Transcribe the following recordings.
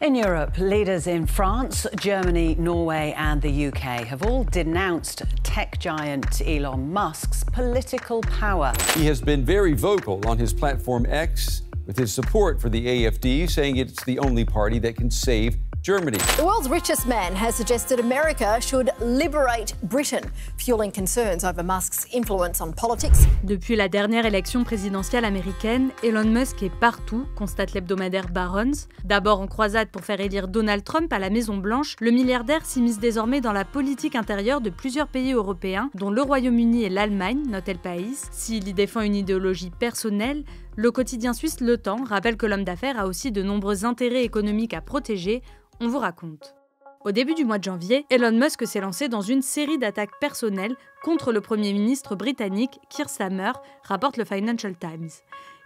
In Europe, leaders in France, Germany, Norway and the UK have all denounced tech giant Elon Musk's political power. He has been very vocal on his platform X with his support for the AfD, saying it's the only party that can save Germany. The world's richest man has suggested America should liberate Britain, fueling concerns over Musk's influence on politics. Depuis la dernière élection présidentielle américaine, Elon Musk est partout, constate l'hebdomadaire Barron's. D'abord en croisade pour faire élire Donald Trump à la Maison-Blanche, le milliardaire s'immisce désormais dans la politique intérieure de plusieurs pays européens, dont le Royaume-Uni et l'Allemagne, note El País. S'il y défend une idéologie personnelle, le quotidien suisse Le Temps rappelle que l'homme d'affaires a aussi de nombreux intérêts économiques à protéger. On vous raconte. Au début du mois de janvier, Elon Musk s'est lancé dans une série d'attaques personnelles contre le Premier ministre britannique Keir Starmer, rapporte le Financial Times.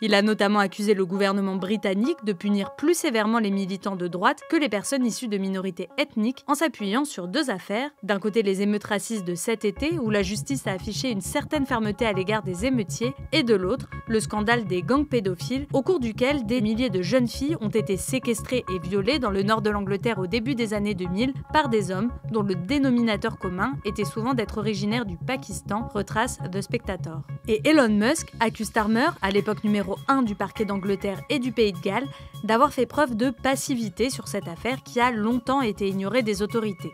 Il a notamment accusé le gouvernement britannique de punir plus sévèrement les militants de droite que les personnes issues de minorités ethniques en s'appuyant sur deux affaires. D'un côté, les émeutes racistes de cet été, où la justice a affiché une certaine fermeté à l'égard des émeutiers, et de l'autre, le scandale des gangs pédophiles, au cours duquel des milliers de jeunes filles ont été séquestrées et violées dans le nord de l'Angleterre au début des années 2000 par des hommes dont le dénominateur commun était souvent d'être originaire du Pakistan, retrace The Spectator. Et Elon Musk accuse Starmer, à l'époque numéro 1 du parquet d'Angleterre et du Pays de Galles, d'avoir fait preuve de passivité sur cette affaire qui a longtemps été ignorée des autorités.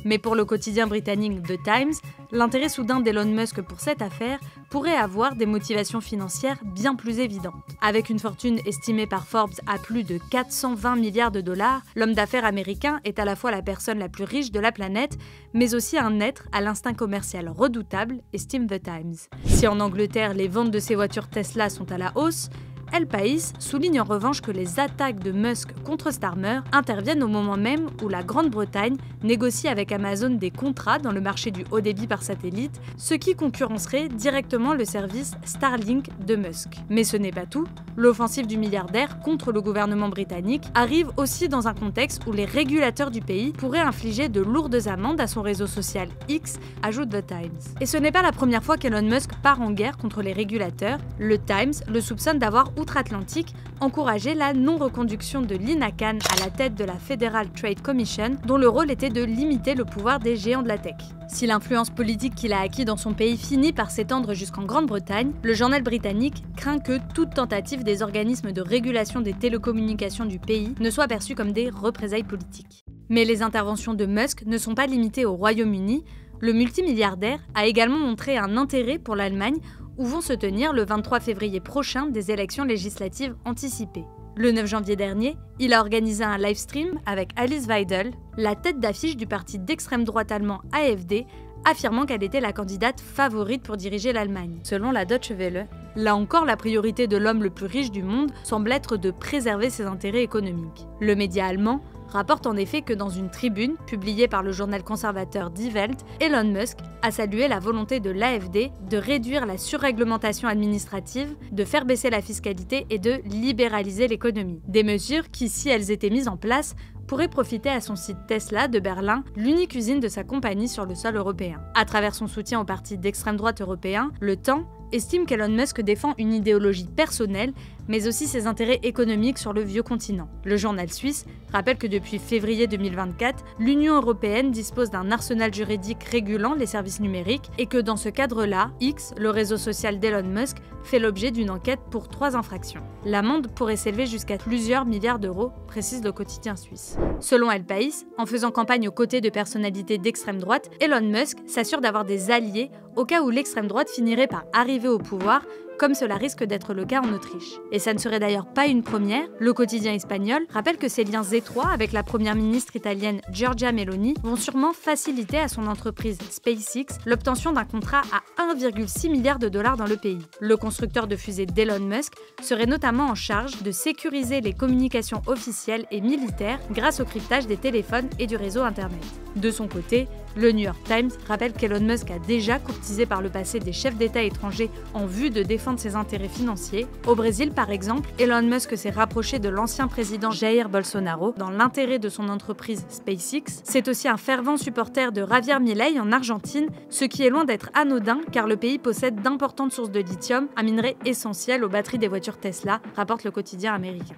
Mais pour le quotidien britannique The Times, l'intérêt soudain d'Elon Musk pour cette affaire pourrait avoir des motivations financières bien plus évidentes. Avec une fortune estimée par Forbes à plus de 420 milliards de dollars, l'homme d'affaires américain est à la fois la personne la plus riche de la planète, mais aussi un être à l'instinct commercial redoutable, estime The Times. Si en Angleterre les ventes de ses voitures Tesla sont à la hausse, El País souligne en revanche que les attaques de Musk contre Starmer interviennent au moment même où la Grande-Bretagne négocie avec Amazon des contrats dans le marché du haut débit par satellite, ce qui concurrencerait directement le service Starlink de Musk. Mais ce n'est pas tout. L'offensive du milliardaire contre le gouvernement britannique arrive aussi dans un contexte où les régulateurs du pays pourraient infliger de lourdes amendes à son réseau social X, ajoute The Times. Et ce n'est pas la première fois qu'Elon Musk part en guerre contre les régulateurs. Le Times le soupçonne d'avoir outre-Atlantique encouragé la non-reconduction de Lina Khan à la tête de la Federal Trade Commission, dont le rôle était de limiter le pouvoir des géants de la tech. Si l'influence politique qu'il a acquis dans son pays finit par s'étendre jusqu'en Grande-Bretagne, le journal britannique craint que toute tentative des organismes de régulation des télécommunications du pays ne soit perçue comme des représailles politiques. Mais les interventions de Musk ne sont pas limitées au Royaume-Uni. Le multimilliardaire a également montré un intérêt pour l'Allemagne, où vont se tenir le 23 février prochain des élections législatives anticipées. Le 9 janvier dernier, il a organisé un live stream avec Alice Weidel, la tête d'affiche du parti d'extrême droite allemand AfD, affirmant qu'elle était la candidate favorite pour diriger l'Allemagne. Selon la Deutsche Welle, là encore, la priorité de l'homme le plus riche du monde semble être de préserver ses intérêts économiques. Le média allemand rapporte en effet que dans une tribune publiée par le journal conservateur Die Welt, Elon Musk a salué la volonté de l'AfD de réduire la surréglementation administrative, de faire baisser la fiscalité et de libéraliser l'économie. Des mesures qui, si elles étaient mises en place, pourrait profiter à son site Tesla de Berlin, l'unique usine de sa compagnie sur le sol européen. À travers son soutien au parti d'extrême droite européen, Le Temps estime qu'Elon Musk défend une idéologie personnelle, mais aussi ses intérêts économiques sur le vieux continent. Le journal suisse rappelle que depuis février 2024, l'Union européenne dispose d'un arsenal juridique régulant les services numériques et que dans ce cadre-là, X, le réseau social d'Elon Musk, fait l'objet d'une enquête pour 3 infractions. L'amende pourrait s'élever jusqu'à plusieurs milliards d'euros, précise le quotidien suisse. Selon El País, en faisant campagne aux côtés de personnalités d'extrême droite, Elon Musk s'assure d'avoir des alliés au cas où l'extrême droite finirait par arriver au pouvoir, comme cela risque d'être le cas en Autriche. Et ça ne serait d'ailleurs pas une première. Le quotidien espagnol rappelle que ses liens étroits avec la première ministre italienne Giorgia Meloni vont sûrement faciliter à son entreprise SpaceX l'obtention d'un contrat à 1,6 milliard de dollars dans le pays. Le constructeur de fusée d'Elon Musk serait notamment en charge de sécuriser les communications officielles et militaires grâce au cryptage des téléphones et du réseau Internet. De son côté, le New York Times rappelle qu'Elon Musk a déjà courtisé par le passé des chefs d'État étrangers en vue de défendre ses intérêts financiers. Au Brésil, par exemple, Elon Musk s'est rapproché de l'ancien président Jair Bolsonaro dans l'intérêt de son entreprise SpaceX. C'est aussi un fervent supporter de Javier Milei en Argentine, ce qui est loin d'être anodin car le pays possède d'importantes sources de lithium, un minerai essentiel aux batteries des voitures Tesla, rapporte le quotidien américain.